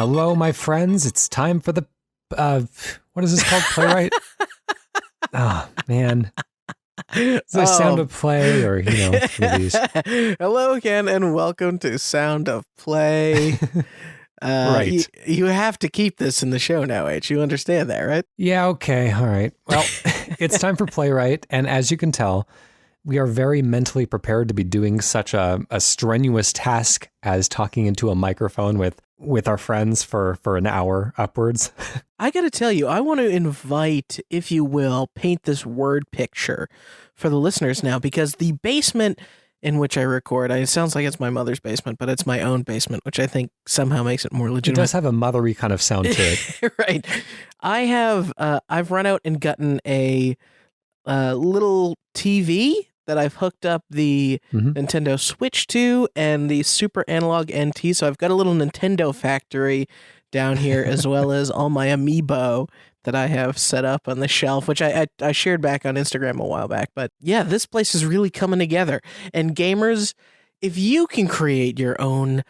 Hello, my friends. It's time for the, what is this called? Playwright? Oh, man. Is there Sound of Play or, movies? Hello again and welcome to Sound of Play. Right. You have to keep this in the show now, H. You understand that, right? Yeah, okay. All right. Well, it's time for Playwright. And as you can tell, we are very mentally prepared to be doing such a strenuous task as talking into a microphone with our friends for an hour upwards. I got to tell you, I want to invite, if you will, paint this word picture for the listeners now, because the basement in which I record, it sounds like it's my mother's basement, but it's my own basement, which I think somehow makes it more legitimate. It does have a mothery kind of sound to it. Right. I've run out and gotten a little TV that I've hooked up the Nintendo Switch to and the Super Analog NT. So I've got a little Nintendo factory down here, as well as all my amiibo that I have set up on the shelf, which I shared back on Instagram a while back. But yeah, this place is really coming together. And gamers, if you can create your own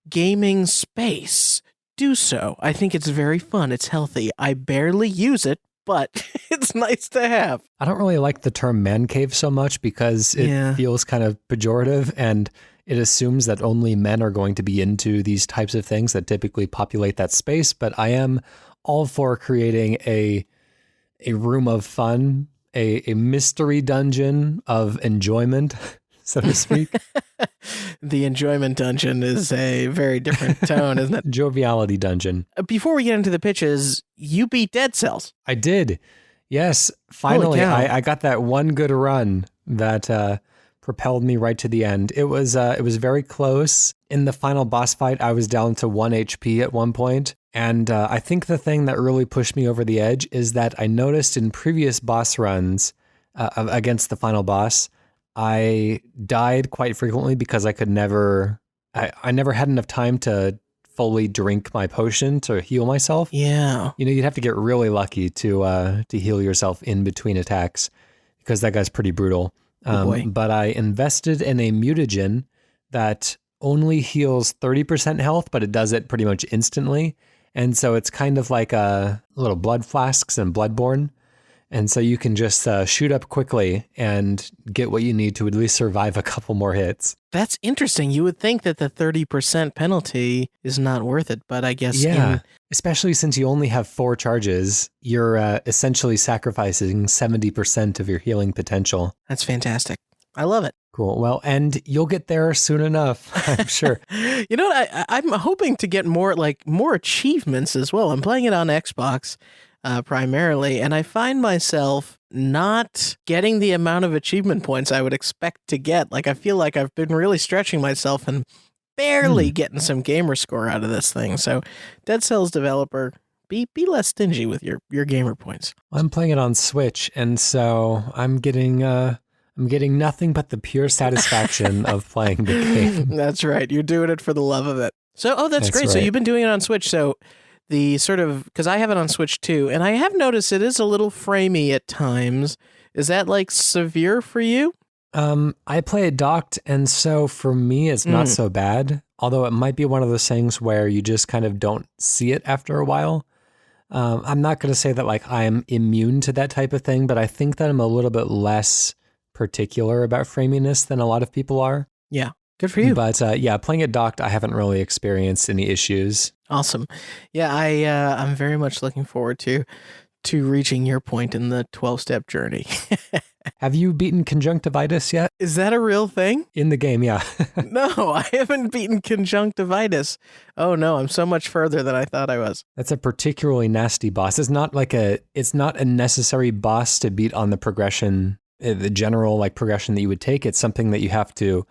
gaming space, do so. I think it's very fun. It's healthy. I barely use it, but it's nice to have. I don't really like the term man cave so much because it feels kind of pejorative and it assumes that only men are going to be into these types of things that typically populate that space. But I am all for creating a room of fun, a mystery dungeon of enjoyment, so to speak. The enjoyment dungeon is a very different tone, isn't it? Joviality dungeon. Before we get into the pitches, you beat Dead Cells. I did. Yes. Finally, I got that one good run that propelled me right to the end. It was very close. In the final boss fight, I was down to 1 HP at one point. And I think the thing that really pushed me over the edge is that I noticed in previous boss runs against the final boss, I died quite frequently because I never had enough time to fully drink my potion to heal myself. Yeah. You'd have to get really lucky to heal yourself in between attacks because that guy's pretty brutal. But I invested in a mutagen that only heals 30% health, but it does it pretty much instantly. And so it's kind of like a little blood flasks and Bloodborne. And so you can just shoot up quickly and get what you need to at least survive a couple more hits. That's interesting. You would think that the 30% penalty is not worth it, but I guess... Yeah, especially since you only have 4 charges, you're essentially sacrificing 70% of your healing potential. That's fantastic. I love it. Cool. Well, and you'll get there soon enough, I'm sure. You know what? I'm hoping to get more achievements as well. I'm playing it on Xbox primarily, and I find myself not getting the amount of achievement points I would expect to get. Like, I feel like I've been really stretching myself and barely getting some gamer score out of this thing. So, Dead Cells developer, be less stingy with your gamer points. I'm playing it on Switch, and so I'm getting nothing but the pure satisfaction of playing the game. That's right. You're doing it for the love of it. So, that's great. Right. So you've been doing it on Switch. So the sort of, because I have it on Switch too, and I have noticed it is a little framey at times. Is that like severe for you? I play it docked, and so for me, it's not so bad. Although it might be one of those things where you just kind of don't see it after a while. I'm not going to say that like I am immune to that type of thing, but I think that I'm a little bit less particular about framiness than a lot of people are. Yeah, good for you. But playing it docked, I haven't really experienced any issues. Awesome. Yeah, I'm very much looking forward to reaching your point in the 12-step journey. Have you beaten conjunctivitis yet? Is that a real thing? In the game, yeah. No, I haven't beaten conjunctivitis. Oh no, I'm so much further than I thought I was. That's a particularly nasty boss. It's not a necessary boss to beat on the progression, the general progression that you would take. It's something that you have to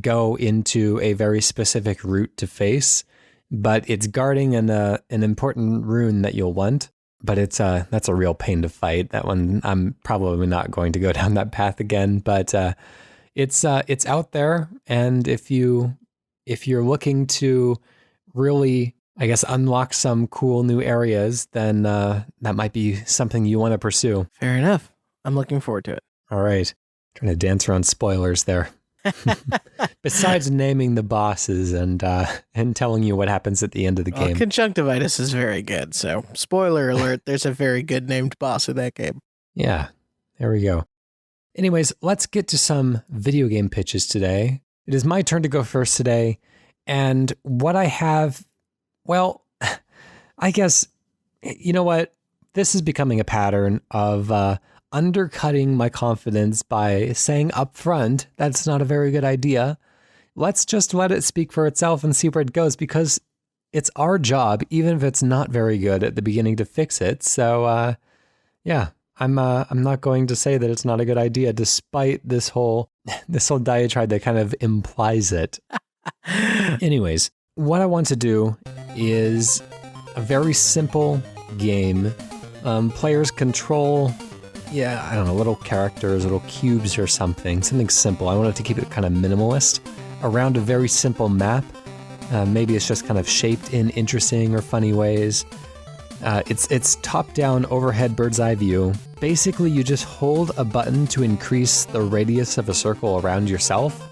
go into a very specific route to face, but it's guarding an important rune that you'll want. But that's a real pain to fight. That one, I'm probably not going to go down that path again. But it's out there, and if you're looking to really, I guess, unlock some cool new areas, then that might be something you want to pursue. Fair enough. I'm looking forward to it. All right, trying to dance around spoilers there. Besides naming the bosses and telling you what happens at the end of the game. Conjunctivitis is very good. So, spoiler alert, there's a very good named boss in that game. Yeah, there we go. Anyways, let's get to some video game pitches today. It is my turn to go first today. And what I have, well, I guess, you know what? This is becoming a pattern of undercutting my confidence by saying up front, that's not a very good idea. Let's just let it speak for itself and see where it goes, because it's our job, even if it's not very good at the beginning, to fix it. So, yeah, I'm not going to say that it's not a good idea, despite this whole diatribe that kind of implies it. Anyways, what I want to do is a very simple game. Players control, I don't know, little characters, little cubes or something simple. I wanted to keep it kind of minimalist around a very simple map. Maybe it's just kind of shaped in interesting or funny ways. It's top-down overhead bird's eye view. Basically, you just hold a button to increase the radius of a circle around yourself,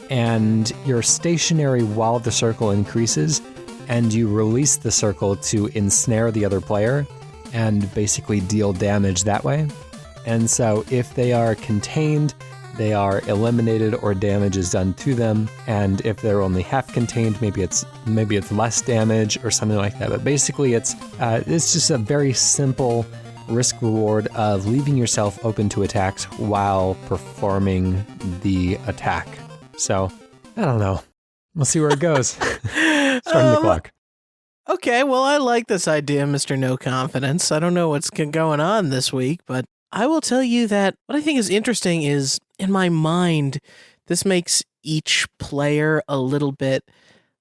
and you're stationary while the circle increases, and you release the circle to ensnare the other player and basically deal damage that way. And so if they are contained, they are eliminated or damage is done to them. And if they're only half contained, maybe it's less damage or something like that. But basically it's just a very simple risk reward of leaving yourself open to attacks while performing the attack. So, I don't know. We'll see where it goes. Starting the clock. Okay, well, I like this idea, Mr. No Confidence. I don't know what's going on this week, but I will tell you that what I think is interesting is, in my mind, this makes each player a little bit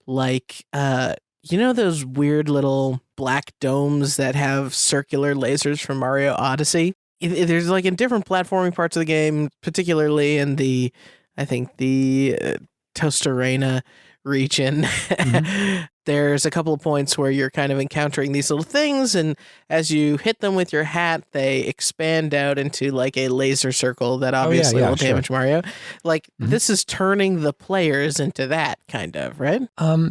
like, those weird little black domes that have circular lasers from Mario Odyssey? There's like in different platforming parts of the game, particularly in the Tostarena region. Mm-hmm. There's a couple of points where you're kind of encountering these little things, and as you hit them with your hat, they expand out into like a laser circle that obviously will damage Mario. Like, this is turning the players into that, kind of, right?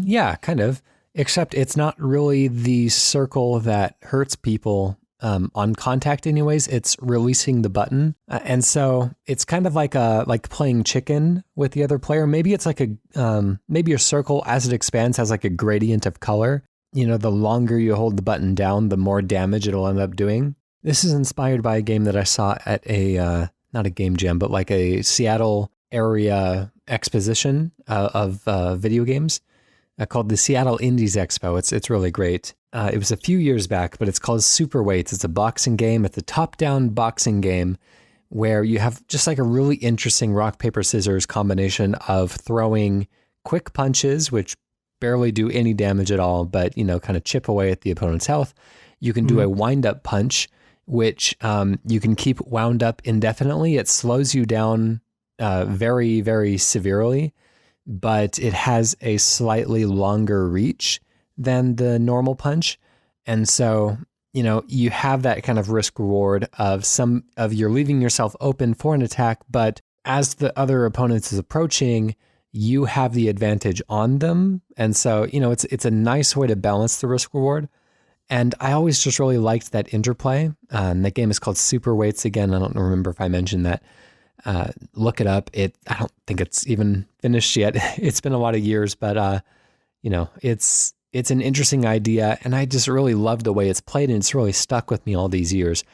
Yeah, kind of. Except it's not really the circle that hurts people on contact anyways. It's releasing the button. And so it's kind of like playing chicken with the other player. Maybe it's like maybe your circle as it expands has like a gradient of color. You know, the longer you hold the button down, the more damage it'll end up doing. This is inspired by a game that I saw at not a game jam, but like a Seattle area exposition of video games. Called the Seattle Indies Expo. It's really great. It was a few years back, but it's called Superweights. It's a boxing game. It's a top-down boxing game where you have just like a really interesting rock, paper, scissors combination of throwing quick punches, which barely do any damage at all, but, kind of chip away at the opponent's health. You can do a wind-up punch, which you can keep wound up indefinitely. It slows you down very, very severely, but it has a slightly longer reach than the normal punch. And so, you have that kind of risk reward of you're leaving yourself open for an attack, but as the other opponent is approaching, you have the advantage on them. And so, it's a nice way to balance the risk reward. And I always just really liked that interplay. That game is called Superweights. Again, I don't remember if I mentioned that. Look it up. I don't think it's even finished yet. It's been a lot of years, but it's an interesting idea, and I just really love the way it's played, and it's really stuck with me all these years.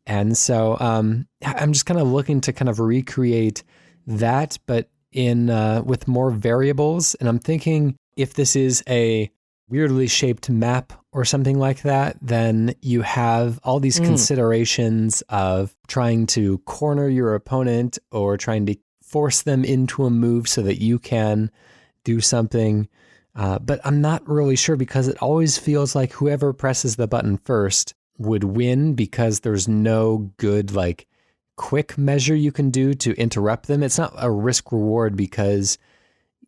And so I'm just kind of looking to kind of recreate that, but in with more variables. And I'm thinking if this is a weirdly shaped map or something like that, then you have all these considerations of trying to corner your opponent or trying to force them into a move so that you can do something. But I'm not really sure, because it always feels like whoever presses the button first would win, because there's no good like quick measure you can do to interrupt them. It's not a risk reward because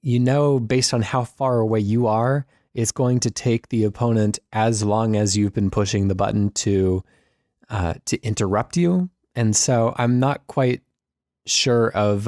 based on how far away you are, it's going to take the opponent as long as you've been pushing the button to interrupt you. And so I'm not quite sure of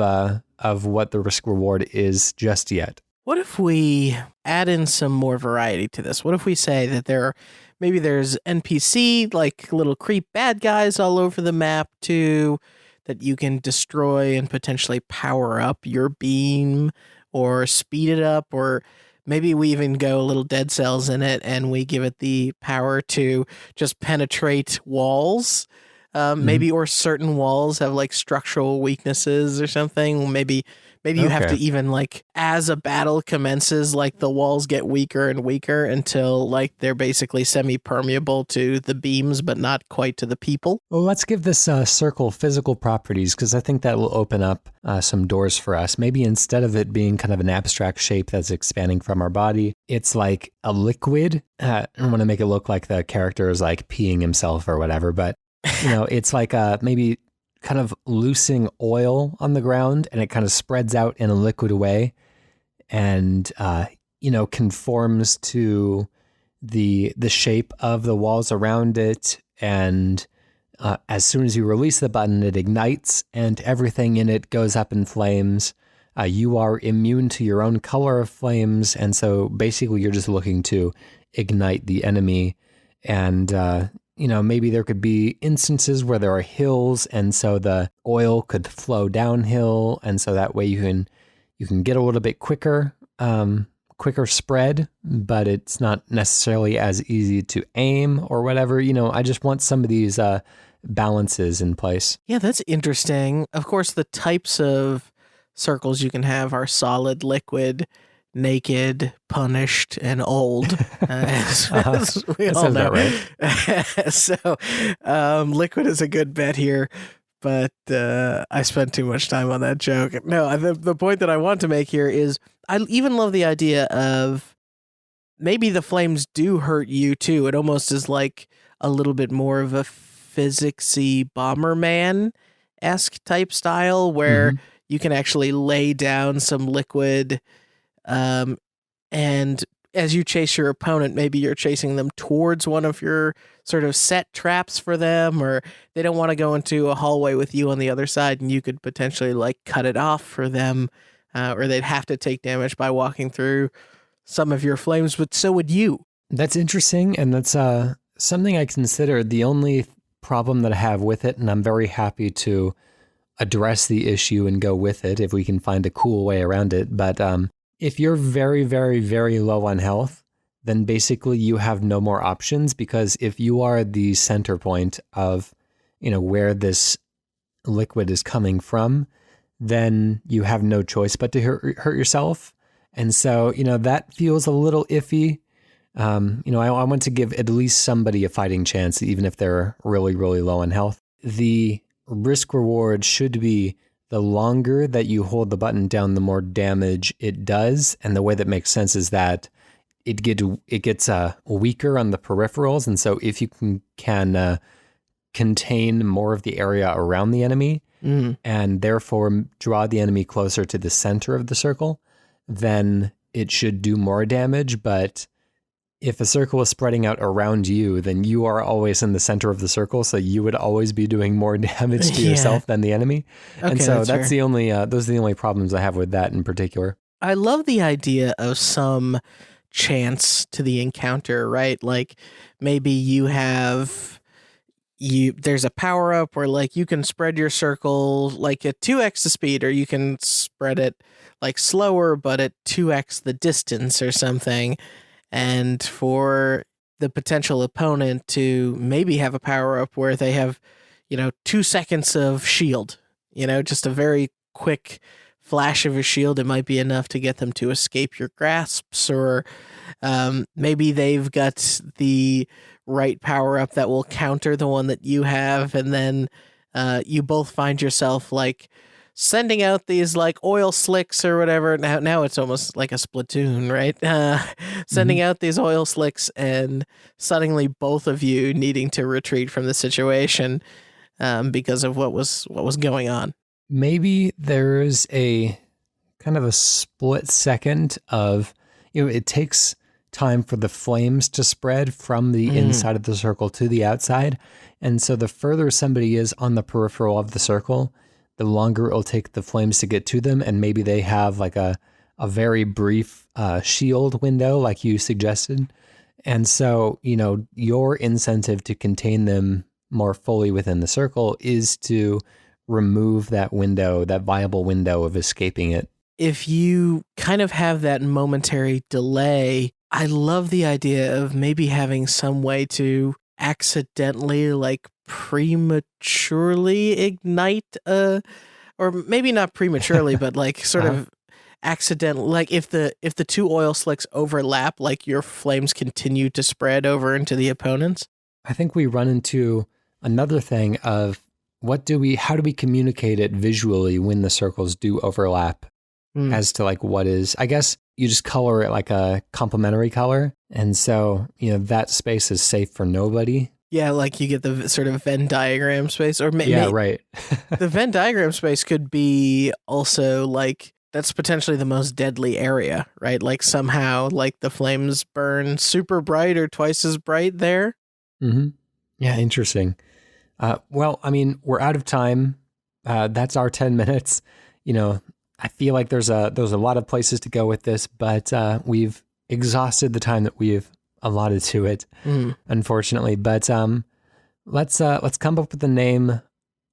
of what the risk reward is just yet. What if we add in some more variety to this? What if we say that there's NPC, like little creep bad guys all over the map too, that you can destroy and potentially power up your beam or speed it up, or maybe we even go a little Dead Cells in it and we give it the power to just penetrate walls. Maybe, or certain walls have like structural weaknesses or something. Maybe you have to even, like, as a battle commences, like the walls get weaker and weaker until like they're basically semi-permeable to the beams, but not quite to the people. Well, let's give this circle physical properties, because I think that will open up some doors for us. Maybe instead of it being kind of an abstract shape that's expanding from our body, it's like a liquid. I don't want to make it look like the character is like peeing himself or whatever, but it's like maybe kind of loosing oil on the ground, and it kind of spreads out in a liquid way and, conforms to the shape of the walls around it. And as soon as you release the button, it ignites and everything in it goes up in flames. You are immune to your own color of flames. And so basically you're just looking to ignite the enemy. And, maybe there could be instances where there are hills, and so the oil could flow downhill, and so that way you can get a little bit quicker spread, but it's not necessarily as easy to aim or whatever. I just want some of these balances in place. Yeah, that's interesting. Of course, the types of circles you can have are solid, liquid, naked, punished, and old, as we all know. Right. So liquid is a good bet here, but I spent too much time on that joke. No, the point that I want to make here is I even love the idea of maybe the flames do hurt you too. It almost is like a little bit more of a physicsy Bomberman-esque type style where you can actually lay down some liquid. And as you chase your opponent, maybe you're chasing them towards one of your sort of set traps for them, or they don't want to go into a hallway with you on the other side, and you could potentially like cut it off for them, or they'd have to take damage by walking through some of your flames, but so would you. That's interesting, and that's something I considered. The only problem that I have with it, and I'm very happy to address the issue and go with it if we can find a cool way around it, but if you're very, very, very low on health, then basically you have no more options, because if you are the center point of, where this liquid is coming from, then you have no choice but to hurt yourself. And so, that feels a little iffy. I want to give at least somebody a fighting chance, even if they're really, really low on health. The risk reward should be the longer that you hold the button down, the more damage it does. And the way that makes sense is that it gets weaker on the peripherals. And so if you can contain more of the area around the enemy and therefore draw the enemy closer to the center of the circle, then it should do more damage. But if a circle is spreading out around you, then you are always in the center of the circle, so you would always be doing more damage to yourself than the enemy. Okay, and so that's the only those are the only problems I have with that in particular. I love the idea of some chance to the encounter, right? Like maybe there's a power up where like you can spread your circle like at 2x the speed, or you can spread it like slower but at 2x the distance or something. And for the potential opponent to maybe have a power up where they have, 2 seconds of shield, just a very quick flash of a shield. It might be enough to get them to escape your grasps, or maybe they've got the right power up that will counter the one that you have. And then you both find yourself like sending out these like oil slicks or whatever. Now it's almost like a Splatoon, right? Sending out these oil slicks, and suddenly both of you needing to retreat from the situation because of what was going on. Maybe there's a kind of a split second of, it takes time for the flames to spread from the inside of the circle to the outside. And so the further somebody is on the peripheral of the circle, the longer it'll take the flames to get to them. And maybe they have like a very brief shield window, like you suggested. And so, your incentive to contain them more fully within the circle is to remove that window, that viable window of escaping it. If you kind of have that momentary delay, I love the idea of maybe having some way to accidentally, like, prematurely ignite or maybe not prematurely, but like sort of accidentally, like if the two oil slicks overlap, like your flames continue to spread over into the opponents. I think we run into another thing of how do we communicate it visually when the circles do overlap as to like what is, I guess you just color it like a complementary color. And so, that space is safe for nobody. Yeah, like you get the sort of Venn diagram space, or right. The Venn diagram space could be also like, that's potentially the most deadly area, right? Like somehow like the flames burn super bright or twice as bright there. Mm-hmm. Yeah, interesting. Well, I mean, we're out of time. That's our 10 minutes. I feel like there's a lot of places to go with this, but we've exhausted the time that we've allotted to it, unfortunately. But let's come up with a name.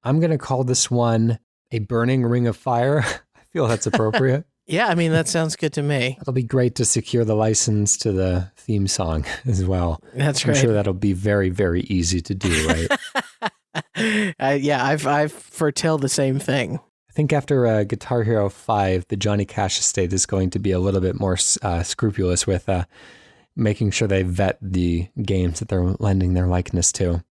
I'm gonna call this one a Burning Ring of Fire. I feel that's appropriate. Yeah, I mean, that sounds good to me. It'll be great to secure the license to the theme song as well. That's right. I'm sure that'll be very, very easy to do, right? I've foretell the same thing. I think after Guitar Hero 5, the Johnny Cash estate is going to be a little bit more scrupulous with making sure they vet the games that they're lending their likeness to.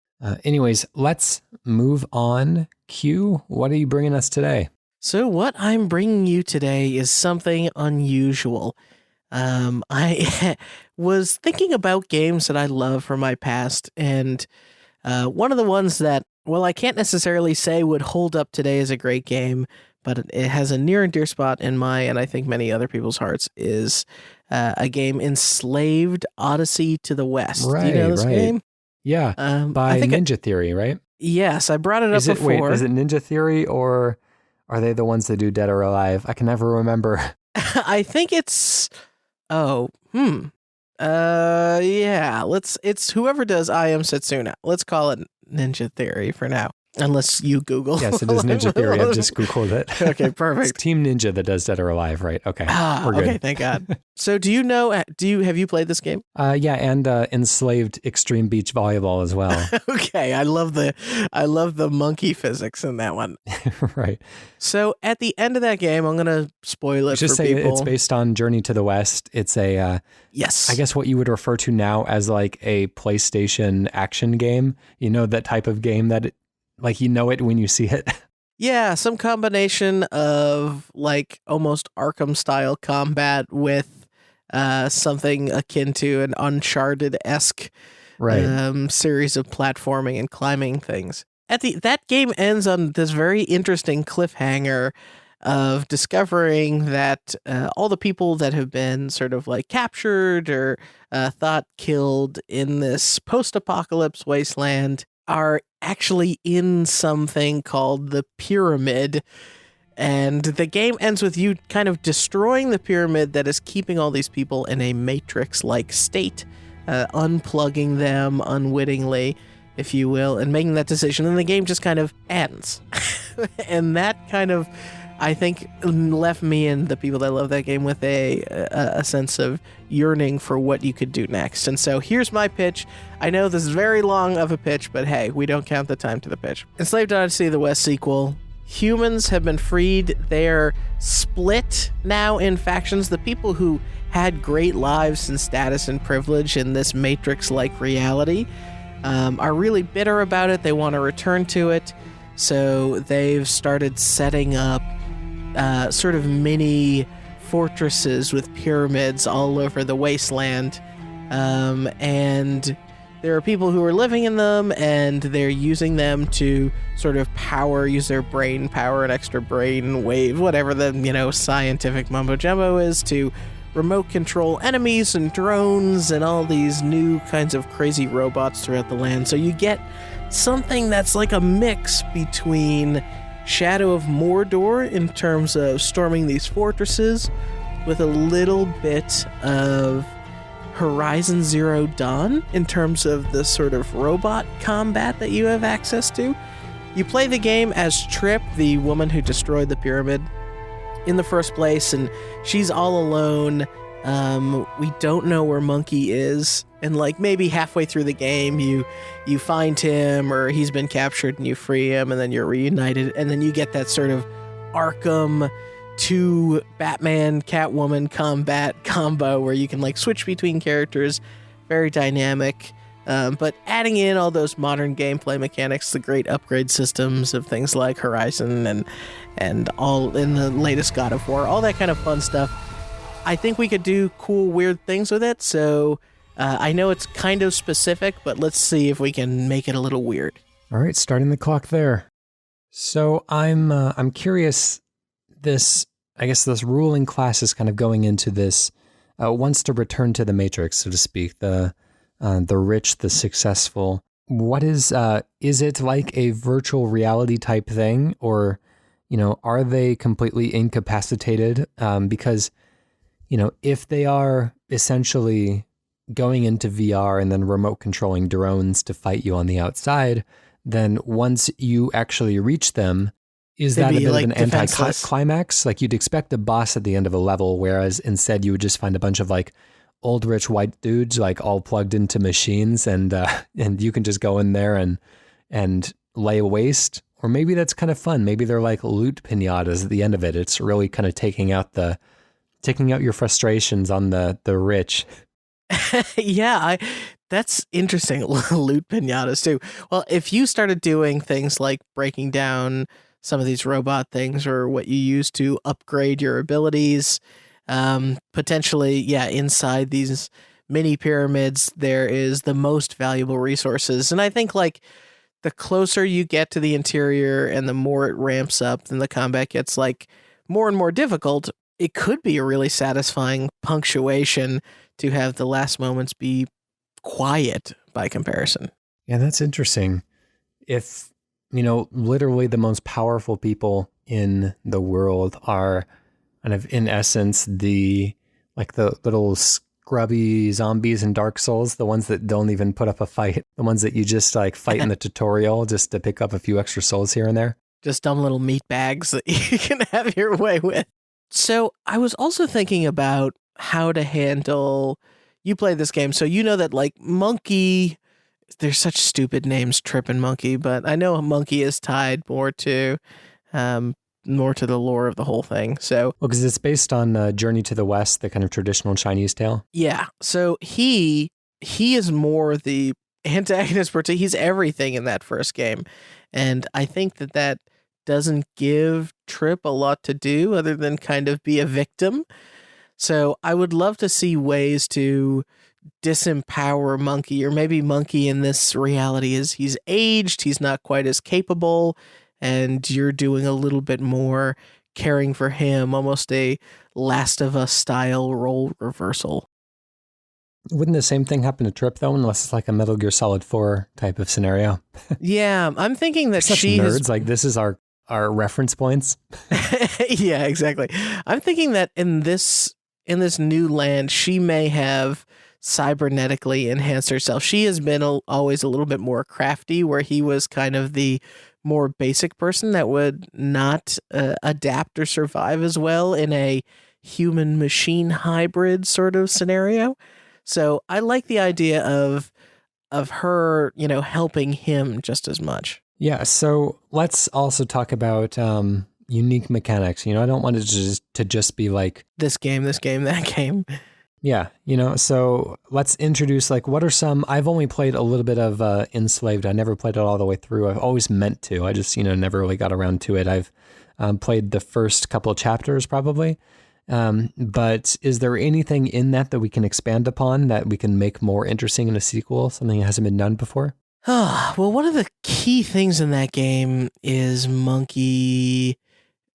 Anyways, let's move on. Q, what are you bringing us today? So what I'm bringing you today is something unusual. I was thinking about games that I love from my past, and one of the ones that, well, I can't necessarily say would hold up today as a great game, but it has a near and dear spot in my, and I think many other people's hearts, is a game, Enslaved: Odyssey to the West. Right, do you know this game? Yeah, by Ninja Theory, right? Yes, I brought it up before. Wait, is it Ninja Theory, or are they the ones that do Dead or Alive? I can never remember. I think it's... yeah, it's whoever does I Am Setsuna. Let's call it Ninja Theory for now. Unless you Google. Yes, it is Ninja Theory. I've just Googled it. Okay, perfect. It's Team Ninja that does Dead or Alive, right? Okay, we're good. Okay, thank God. So do you know, have you played this game? Yeah, and Enslaved Extreme Beach Volleyball as well. Okay, I love the monkey physics in that one. Right. So at the end of that game, I'm going to spoil it for people. It's based on Journey to the West. It's a, yes, I guess what you would refer to now as like a PlayStation action game. That type of game that like it when you see it. Yeah, some combination of like almost Arkham style combat with something akin to an Uncharted-esque series of platforming and climbing things. That game ends on this very interesting cliffhanger of discovering that all the people that have been sort of like captured or thought killed in this post-apocalypse wasteland are actually in something called the pyramid. And the game ends with you kind of destroying the pyramid that is keeping all these people in a matrix-like state, unplugging them unwittingly, if you will, and making that decision. And the game just kind of ends. And that kind of, I think, left me and the people that love that game with a sense of yearning for what you could do next. And so here's my pitch. I know this is very long of a pitch, but hey, we don't count the time to the pitch. Enslaved: Odyssey to the West sequel. Humans have been freed. They're split now in factions. The people who had great lives and status and privilege in this Matrix-like reality are really bitter about it. They want to return to it. So they've started setting up sort of mini fortresses with pyramids all over the wasteland. And there are people who are living in them, and they're using them to sort of use their brain power, an extra brain wave, whatever the, scientific mumbo jumbo is, to remote control enemies and drones and all these new kinds of crazy robots throughout the land. So you get something that's like a mix between Shadow of Mordor in terms of storming these fortresses, with a little bit of Horizon Zero Dawn in terms of the sort of robot combat that you have access to. You play the game as Trip, the woman who destroyed the pyramid in the first place, and she's all alone. We don't know where Monkey is, and like maybe halfway through the game you find him, or he's been captured and you free him, and then you're reunited, and then you get that sort of Arkham to Batman Catwoman combat combo where you can like switch between characters. Very dynamic, but adding in all those modern gameplay mechanics, the great upgrade systems of things like Horizon and all in the latest God of War, all that kind of fun stuff. I think we could do cool, weird things with it. So I know it's kind of specific, but let's see if we can make it a little weird. All right, starting the clock there. So I'm curious. This ruling class is kind of going into this wants to return to the Matrix, so to speak. The rich, the successful. What is it like a virtual reality type thing, or are they completely incapacitated? Because if they are essentially going into VR and then remote controlling drones to fight you on the outside, then once you actually reach them, is that a bit of an anti-climax? Like you'd expect a boss at the end of a level, whereas instead you would just find a bunch of like old rich white dudes like all plugged into machines, and you can just go in there and lay waste. Or maybe that's kind of fun. Maybe they're like loot pinatas at the end of it. It's really kind of taking out your frustrations on the rich. Yeah, that's interesting. Loot pinatas too. Well, if you started doing things like breaking down some of these robot things, or what you use to upgrade your abilities, potentially, inside these mini pyramids, there is the most valuable resources. And I think like the closer you get to the interior and the more it ramps up, then the combat gets like more and more difficult. It could be a really satisfying punctuation to have the last moments be quiet by comparison. Yeah, that's interesting. If, literally the most powerful people in the world are kind of, in essence, the little scrubby zombies in Dark Souls, the ones that don't even put up a fight, the ones that you just like fight in the tutorial just to pick up a few extra souls here and there. Just dumb little meat bags that you can have your way with. So I was also thinking about how to handle, you play this game, so you know that like Monkey, there's such stupid names, Trip and Monkey, but I know Monkey is tied more to the lore of the whole thing. So, well, because it's based on Journey to the West, the kind of traditional Chinese tale. Yeah, so he is more the antagonist, he's everything in that first game, and I think that doesn't give Trip a lot to do other than kind of be a victim. So I would love to see ways to disempower Monkey, or maybe Monkey in this reality is he's aged, he's not quite as capable, and you're doing a little bit more caring for him, almost a Last of Us style role reversal. Wouldn't the same thing happen to Trip though, unless it's like a Metal Gear Solid 4 type of scenario? Yeah, I'm thinking that such nerds, like this is our reference points. Yeah, exactly. I'm thinking that in this new land, she may have cybernetically enhanced herself. She has been always a little bit more crafty, where he was kind of the more basic person that would not adapt or survive as well in a human machine hybrid sort of scenario. So I like the idea of her, helping him just as much. Yeah, so let's also talk about unique mechanics. I don't want it to just be like this game, that game. Yeah, so let's introduce like what are some. I've only played a little bit of Enslaved. I never played it all the way through. I've always meant to. I just never really got around to it. I've played the first couple of chapters probably. But is there anything in that we can expand upon that we can make more interesting in a sequel? Something that hasn't been done before? Well, one of the key things in that game is Monkey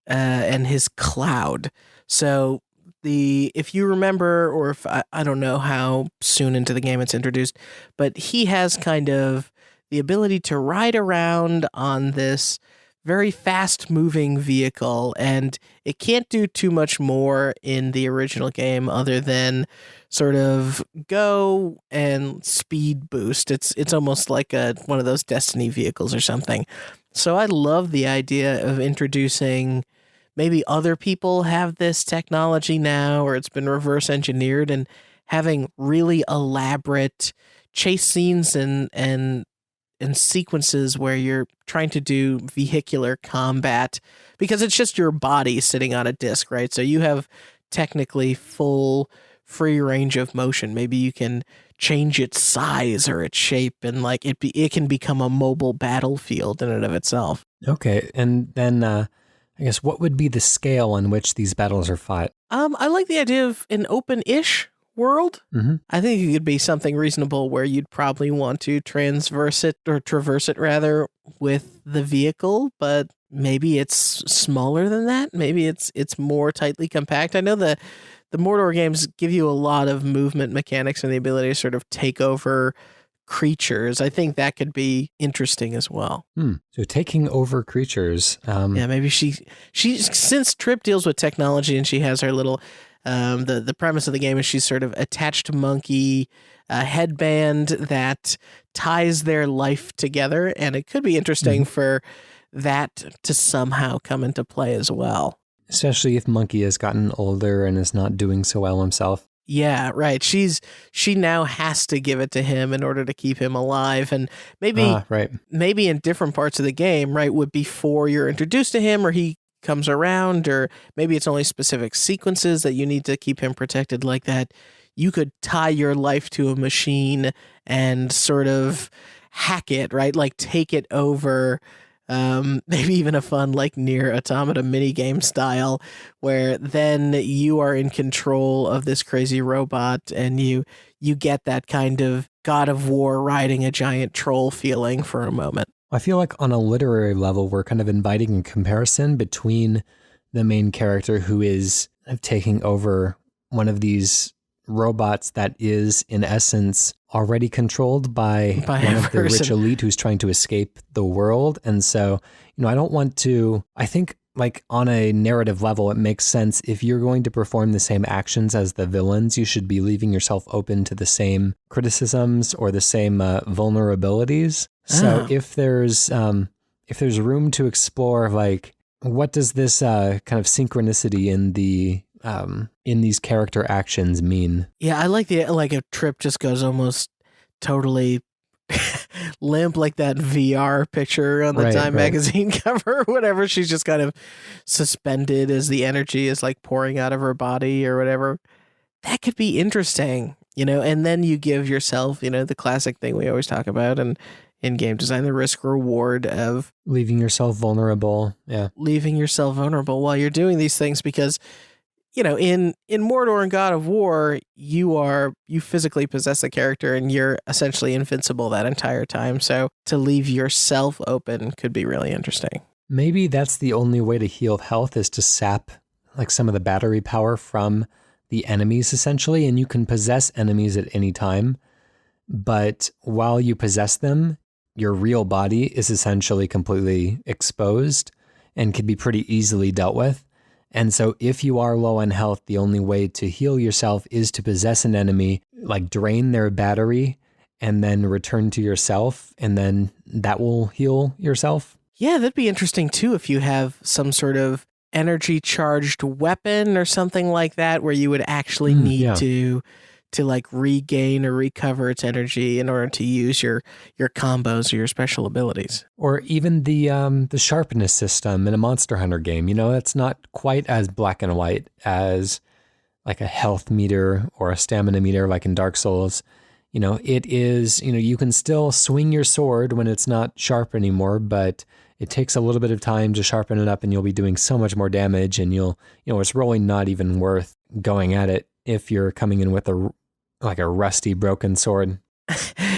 and his cloud. So if you remember, or if I don't know how soon into the game it's introduced, but he has kind of the ability to ride around on this very fast-moving vehicle, and it can't do too much more in the original game other than sort of go and speed boost. It's almost like one of those Destiny vehicles or something. So I love the idea of introducing, maybe other people have this technology now, or it's been reverse engineered, and having really elaborate chase scenes and sequences where you're trying to do vehicular combat, because it's just your body sitting on a disc, right? So you have technically full free range of motion. Maybe you can change its size or its shape, and like it can become a mobile battlefield in and of itself. Okay, and then I guess what would be the scale on which these battles are fought? I like the idea of an open-ish world. Mm-hmm. I think it could be something reasonable where you'd probably want to traverse it rather with the vehicle, but maybe it's smaller than that. Maybe it's more tightly compact. I know the Mordor games give you a lot of movement mechanics and the ability to sort of take over creatures. I think that could be interesting as well. So taking over creatures. Yeah, maybe she since Trip deals with technology and she has her little the premise of the game is she's sort of attached monkey headband that ties their life together, and it could be interesting for that to somehow come into play as well. Especially if Monkey has gotten older and is not doing so well himself. Yeah, right. She now has to give it to him in order to keep him alive, and maybe in different parts of the game, right, would before you're introduced to him or he comes around, or maybe it's only specific sequences that you need to keep him protected like that. You could tie your life to a machine and sort of hack it, right? Like take it over. Maybe even a fun like Nier Automata minigame style, where then you are in control of this crazy robot and you get that kind of God of War riding a giant troll feeling for a moment. I feel like on a literary level, we're kind of inviting a comparison between the main character who is taking over one of these robots that is, in essence, already controlled by one of the rich elite who's trying to escape the world. And so, I don't want to, I think like on a narrative level, it makes sense if you're going to perform the same actions as the villains, you should be leaving yourself open to the same criticisms or the same vulnerabilities. So if there's room to explore, like, what does this kind of synchronicity in these character actions mean? Yeah, I like a Trip just goes almost totally limp, like that VR picture on the Time magazine cover or whatever. She's just kind of suspended as the energy is like pouring out of her body or whatever. That could be interesting, and then you give yourself, the classic thing we always talk about and in game design, the risk reward of leaving yourself vulnerable. Yeah. Leaving yourself vulnerable while you're doing these things, because in Mordor and God of War, you physically possess a character and you're essentially invincible that entire time. So to leave yourself open could be really interesting. Maybe that's the only way to heal health, is to sap like some of the battery power from the enemies essentially. And you can possess enemies at any time, but while you possess them, your real body is essentially completely exposed and can be pretty easily dealt with. And so if you are low on health, the only way to heal yourself is to possess an enemy, like drain their battery and then return to yourself, and then that will heal yourself. Yeah, that'd be interesting too if you have some sort of energy charged weapon or something like that, where you would actually need to like regain or recover its energy in order to use your combos or your special abilities. Or even the sharpness system in a Monster Hunter game. It's not quite as black and white as like a health meter or a stamina meter like in Dark Souls. It is, you can still swing your sword when it's not sharp anymore, but it takes a little bit of time to sharpen it up and you'll be doing so much more damage, and it's really not even worth going at it if you're coming in with a rusty, broken sword.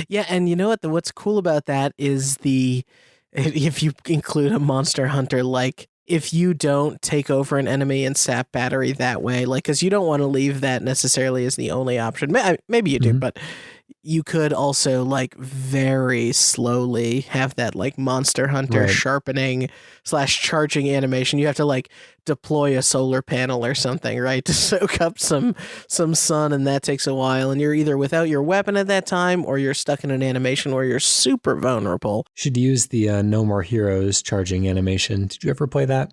Yeah, and you know what? What's cool about that is if you include a Monster Hunter, like if you don't take over an enemy and sap battery that way, like, because you don't want to leave that necessarily as the only option. Maybe you do, but you could also like very slowly have that like Monster Hunter Right. sharpening / charging animation. You have to like deploy a solar panel or something, right, to soak up some sun, and that takes a while. And you're either without your weapon at that time, or you're stuck in an animation where you're super vulnerable. Should use the No More Heroes charging animation. Did you ever play that?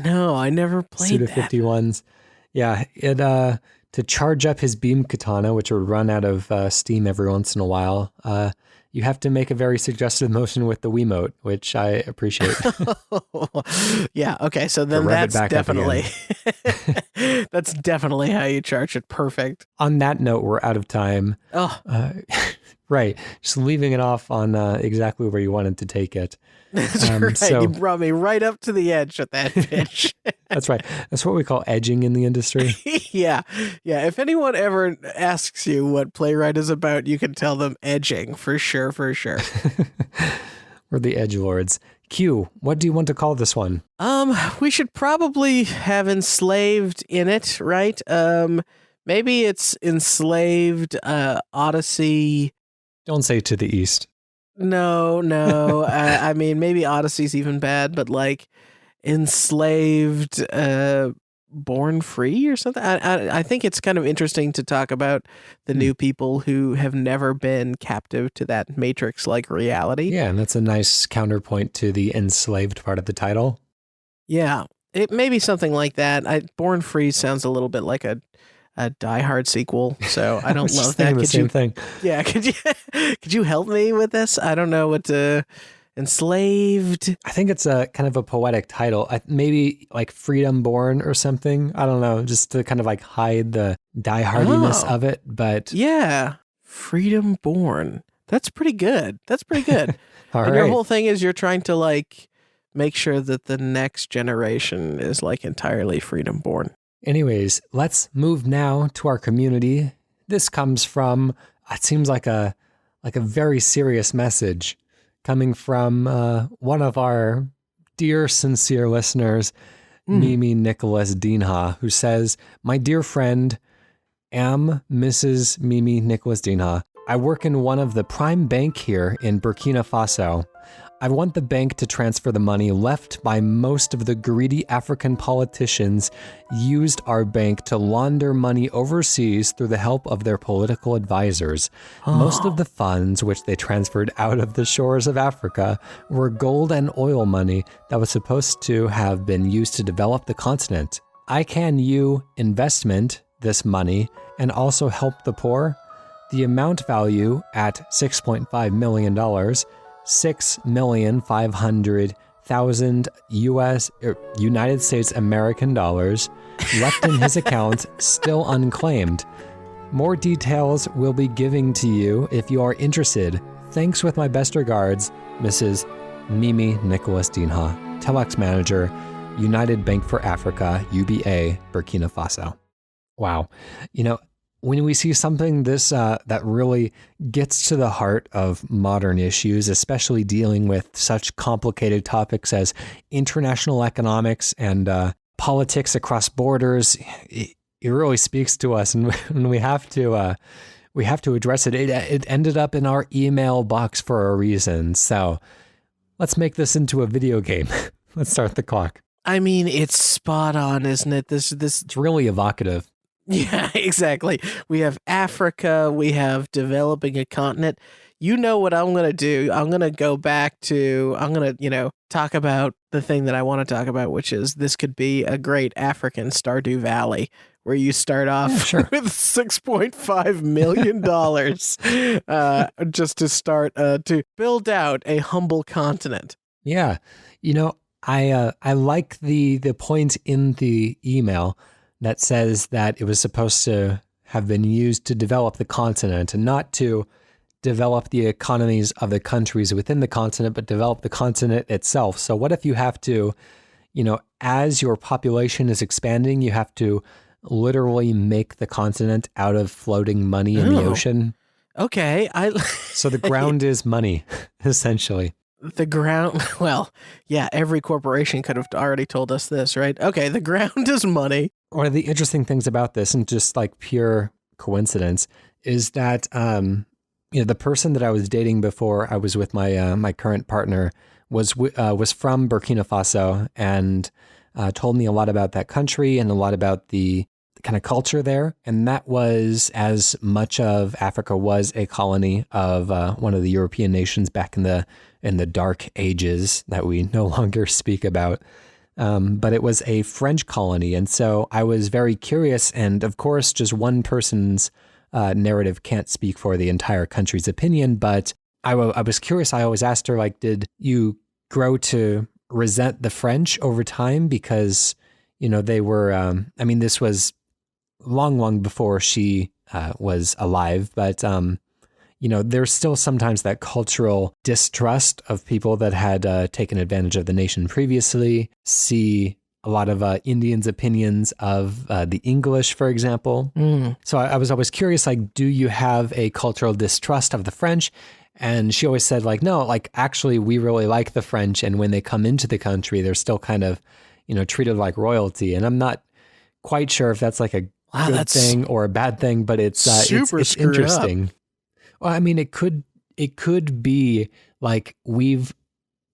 No, I never played that. Suda51's. Yeah, it to charge up his beam katana, which would run out of steam every once in a while, you have to make a very suggestive motion with the Wiimote, which I appreciate. Yeah, okay, so then that's definitely that's definitely how you charge it. Perfect. On that note, we're out of time. Oh, right. Just leaving it off on exactly where you wanted to take it. That's right. So, you brought me right up to the edge with that pitch. That's right. That's what we call edging in the industry. Yeah. If anyone ever asks you what Playwright is about, you can tell them edging for sure. We're the edgelords. Q, what do you want to call this one? We should probably have Enslaved in it, right? Maybe it's Enslaved Odyssey. Don't say to the east. No. I mean, maybe Odyssey's even bad, but like Enslaved, Born Free or something. I think it's kind of interesting to talk about the new people who have never been captive to that Matrix-like reality. Yeah, and that's a nice counterpoint to the enslaved part of the title. Yeah, it may be something like that. Born Free sounds a little bit like a Die Hard sequel, so I don't love that. The same thing. Yeah, could you help me with this? I don't know what to. Enslaved. I think it's a kind of a poetic title. Maybe like Freedom Born or something. I don't know, just to kind of like hide the diehardiness of it. But yeah, Freedom Born. That's pretty good. All and right. your whole thing is you're trying to like make sure that the next generation is like entirely freedom born. Anyways, let's move now to our community. This comes from, it seems like a very serious message coming from one of our dear, sincere listeners, Mimi Nicolas Minha, who says, "My dear friend, am Mrs. Mimi Nicolas Minha. I work in one of the prime bank here in Burkina Faso. I want the bank to transfer the money left by most of the greedy African politicians used our bank to launder money overseas through the help of their political advisors. Most of the funds which they transferred out of the shores of Africa were gold and oil money that was supposed to have been used to develop the continent. You investment this money and also help the poor? The amount value at $6.5 million, 6,500,000 United States American dollars left in his account, still unclaimed. More details will be giving to you if you are interested. Thanks with my best regards, Mrs. Mimi Nicolas Minha, Telex Manager, United Bank for Africa, UBA, Burkina Faso." Wow. When we see something that really gets to the heart of modern issues, especially dealing with such complicated topics as international economics and politics across borders, it really speaks to us, and we have to address it. It ended up in our email box for a reason. So let's make this into a video game. Let's start the clock. I mean, it's spot on, isn't it? It's really evocative. Yeah, exactly. We have Africa, we have developing a continent. You know what I'm going to do? I'm going to go back to, talk about the thing that I want to talk about, which is this could be a great African Stardew Valley, where you start off with $6.5 million just to start to build out a humble continent. Yeah. I like the point in the email that says that it was supposed to have been used to develop the continent and not to develop the economies of the countries within the continent, but develop the continent itself. So what if you have to, as your population is expanding, you have to literally make the continent out of floating money in the ocean? Okay. So the ground is money, essentially. The ground, well, yeah, every corporation could have already told us this, right? Okay, the ground is money. One of the interesting things about this, and just like pure coincidence, is that the person that I was dating before I was with my my current partner was from Burkina Faso, and told me a lot about that country and a lot about the kind of culture there. And that was, as much of Africa was a colony of one of the European nations back in the dark ages that we no longer speak about. But it was a French colony. And so I was very curious. And of course, just one person's narrative can't speak for the entire country's opinion. But I was curious. I always asked her, like, did you grow to resent the French over time? Because, they were, this was long before she was alive. But, there's still sometimes that cultural distrust of people that had taken advantage of the nation previously. See a lot of Indians' opinions of the English, for example. So I was always curious, like, do you have a cultural distrust of the French? And she always said, like, no, like, actually, we really like the French. And when they come into the country, they're still kind of, treated like royalty. And I'm not quite sure if that's like a good thing or a bad thing, but it's interesting. Well, I mean, it could be like we've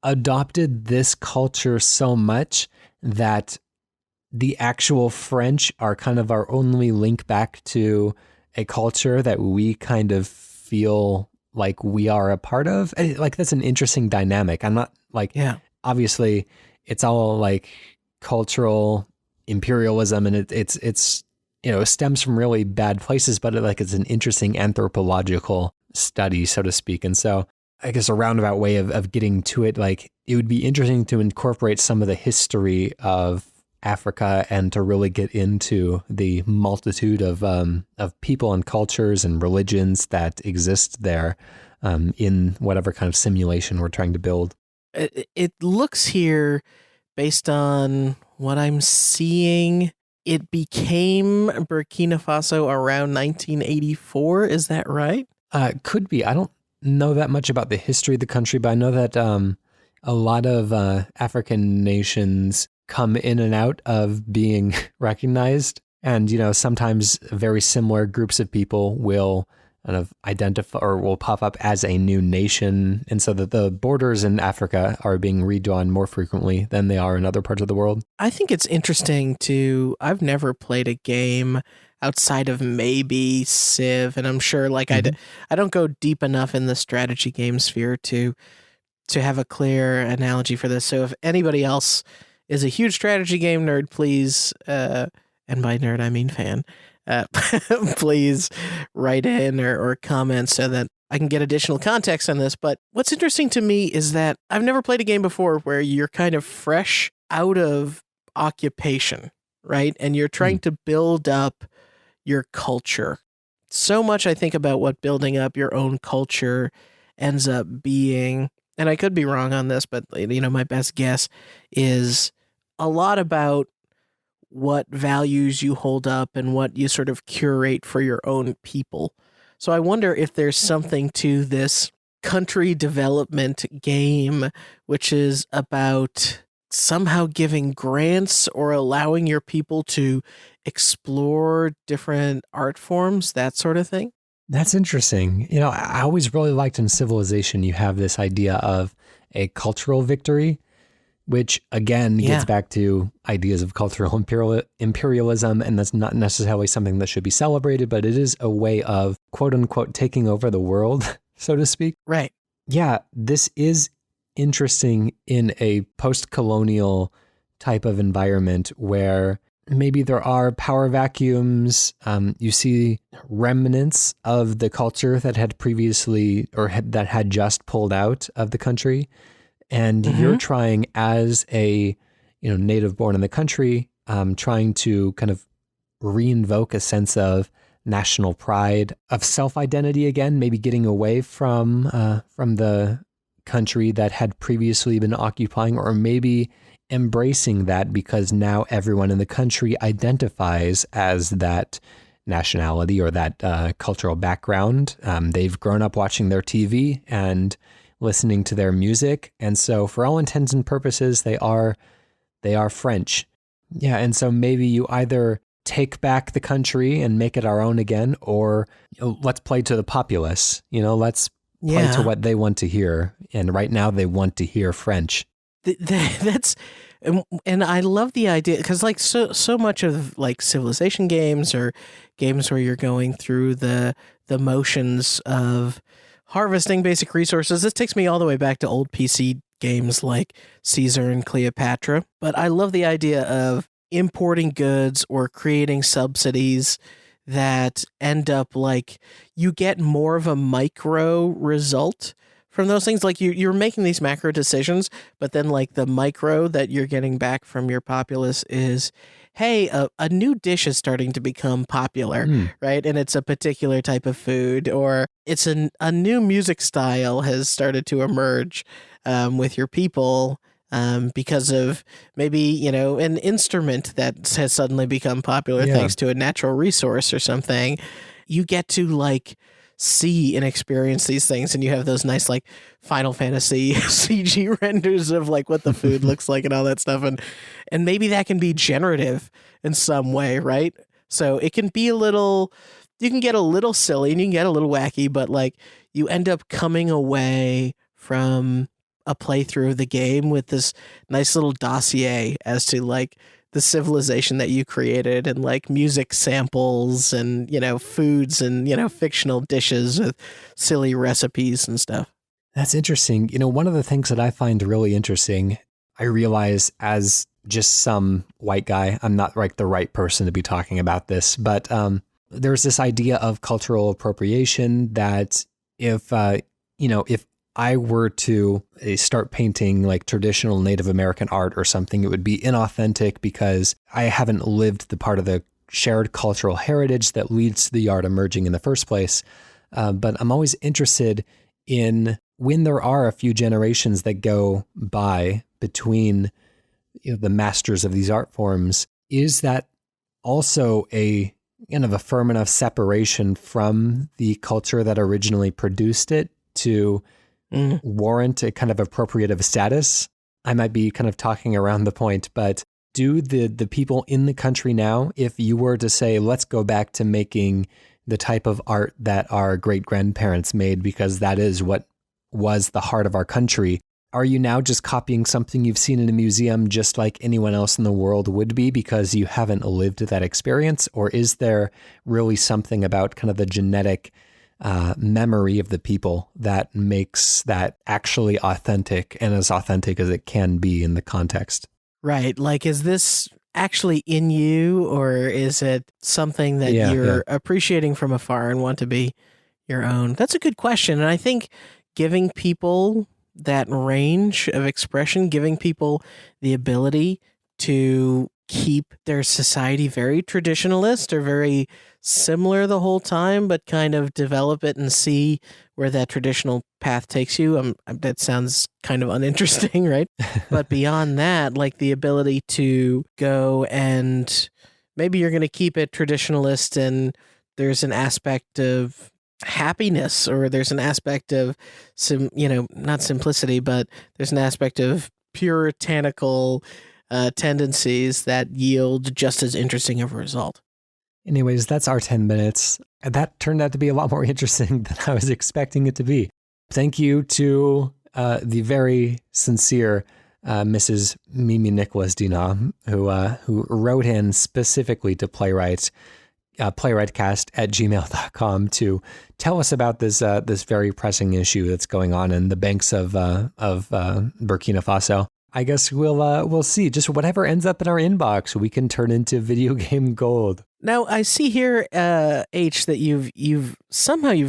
adopted this culture so much that the actual French are kind of our only link back to a culture that we kind of feel like we are a part of. Like, that's an interesting dynamic. I'm not like, obviously it's all like cultural imperialism, and it's it stems from really bad places, but it's an interesting anthropological study, so to speak. And so I guess a roundabout way of getting to it, like, it would be interesting to incorporate some of the history of Africa and to really get into the multitude of people and cultures and religions that exist there in whatever kind of simulation we're trying to build. It looks here, based on what I'm seeing, it became Burkina Faso around 1984. Is that right? Could be. I don't know that much about the history of the country, but I know that a lot of African nations come in and out of being recognized. And, sometimes very similar groups of people will kind of identify or will pop up as a new nation. And so that the borders in Africa are being redrawn more frequently than they are in other parts of the world. I think it's interesting I've never played a game outside of maybe Civ, and I'm sure I don't go deep enough in the strategy game sphere to have a clear analogy for this. So if anybody else is a huge strategy game nerd, please, and by nerd I mean fan, please write in or comment so that I can get additional context on this. But what's interesting to me is that I've never played a game before where you're kind of fresh out of occupation, right? And you're trying to build up your culture. So much I think about what building up your own culture ends up being, and I could be wrong on this, but my best guess is a lot about what values you hold up and what you sort of curate for your own people. So I wonder if there's something to this country development game, which is about somehow giving grants or allowing your people to explore different art forms, that sort of thing. That's interesting. I always really liked in Civilization, you have this idea of a cultural victory, which again gets back to ideas of cultural imperialism. And that's not necessarily something that should be celebrated, but it is a way of quote unquote taking over the world, so to speak. Right. Yeah, this is interesting in a post-colonial type of environment where maybe there are power vacuums. You see remnants of the culture that had previously that had just pulled out of the country. And you're trying as a native born in the country, trying to kind of reinvoke a sense of national pride, of self-identity again, maybe getting away from the country that had previously been occupying, or maybe embracing that because now everyone in the country identifies as that nationality or that cultural background. They've grown up watching their TV and listening to their music. And so for all intents and purposes, they are French. Yeah. And so maybe you either take back the country and make it our own again, or let's play to the populace. Let's play to what they want to hear. And right now they want to hear French. That's, and I love the idea, because like so much of like civilization games or games where you're going through the motions of harvesting basic resources. This takes me all the way back to old PC games like Caesar and Cleopatra. But I love the idea of importing goods or creating subsidies that end up like you get more of a micro result from those things. Like you're making these macro decisions, but then like the micro that you're getting back from your populace is, hey, a new dish is starting to become popular, right? And it's a particular type of food, or it's a new music style has started to emerge with your people because of maybe, an instrument that has suddenly become popular thanks to a natural resource or something. You get to like see and experience these things, and you have those nice like Final Fantasy CG renders of like what the food looks like and all that stuff, and maybe that can be generative in some way, right? So it can be you can get a little silly and you can get a little wacky, but like you end up coming away from a playthrough of the game with this nice little dossier as to like the civilization that you created, and like music samples and, foods and, fictional dishes with silly recipes and stuff. That's interesting. One of the things that I find really interesting, I realize as just some white guy, I'm not like the right person to be talking about this, but there's this idea of cultural appropriation that if I were to start painting like traditional Native American art or something, it would be inauthentic because I haven't lived the part of the shared cultural heritage that leads to the art emerging in the first place. But I'm always interested in when there are a few generations that go by between the masters of these art forms, is that also a kind of a firm enough separation from the culture that originally produced it to warrant a kind of appropriative status? I might be kind of talking around the point, but do the people in the country now, if you were to say, let's go back to making the type of art that our great grandparents made, because that is what was the heart of our country, are you now just copying something you've seen in a museum just like anyone else in the world would be because you haven't lived that experience? Or is there really something about kind of the genetic memory of the people that makes that actually authentic, and as authentic as it can be in the context? Right. Like, is this actually in you, or is it something that you're appreciating from afar and want to be your own? That's a good question. And I think giving people that range of expression, giving people the ability to keep their society very traditionalist or very similar the whole time, but kind of develop it and see where that traditional path takes you. That sounds kind of uninteresting, right? But beyond that, like the ability to go and maybe you're going to keep it traditionalist, and there's an aspect of happiness, or there's an aspect of not simplicity, but there's an aspect of puritanical tendencies that yield just as interesting of a result. Anyways, that's our 10 minutes. That turned out to be a lot more interesting than I was expecting it to be. Thank you to the very sincere Mrs. Mimi Nicolas Minha, who wrote in specifically to playwrightcast@gmail.com to tell us about this very pressing issue that's going on in the banks of Burkina Faso. I guess we'll see. Just whatever ends up in our inbox, we can turn into video game gold. Now I see here, H, that you've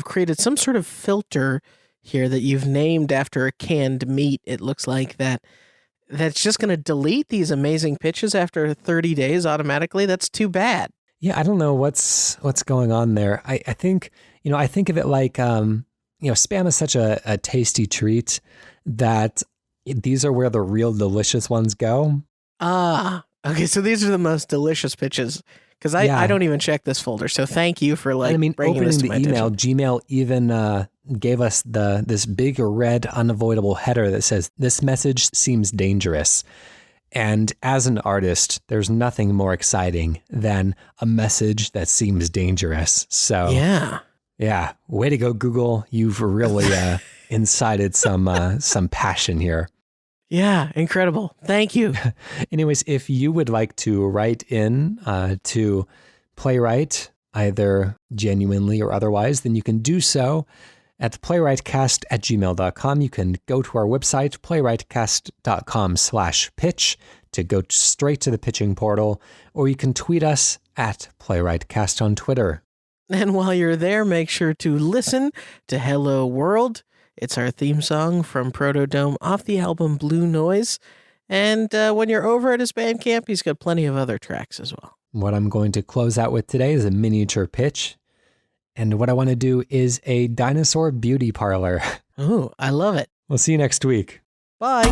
created some sort of filter here that you've named after a canned meat. It looks like that's just going to delete these amazing pitches after 30 days automatically. That's too bad. Yeah, I don't know what's going on there. I think I think of it like spam is such a tasty treat that these are where the real delicious ones go. Ah, okay. So these are the most delicious pitches, because I don't even check this folder. So thank you for bringing opening this to the my email, attention. Gmail even gave us this big red unavoidable header that says, "This message seems dangerous." And as an artist, there's nothing more exciting than a message that seems dangerous. So yeah, way to go, Google. You've really incited some passion here. Yeah, incredible. Thank you. Anyways, if you would like to write in to Playwright, either genuinely or otherwise, then you can do so at playwrightcast@gmail.com. You can go to our website, playwrightcast.com/pitch, to go straight to the pitching portal, or you can tweet us at playwrightcast on Twitter. And while you're there, make sure to listen to Hello World. It's our theme song from PROTODOME off the album Blue Noise. And when you're over at his Bandcamp, he's got plenty of other tracks as well. What I'm going to close out with today is a miniature pitch. And what I want to do is a dinosaur beauty parlor. Oh, I love it. We'll see you next week. Bye.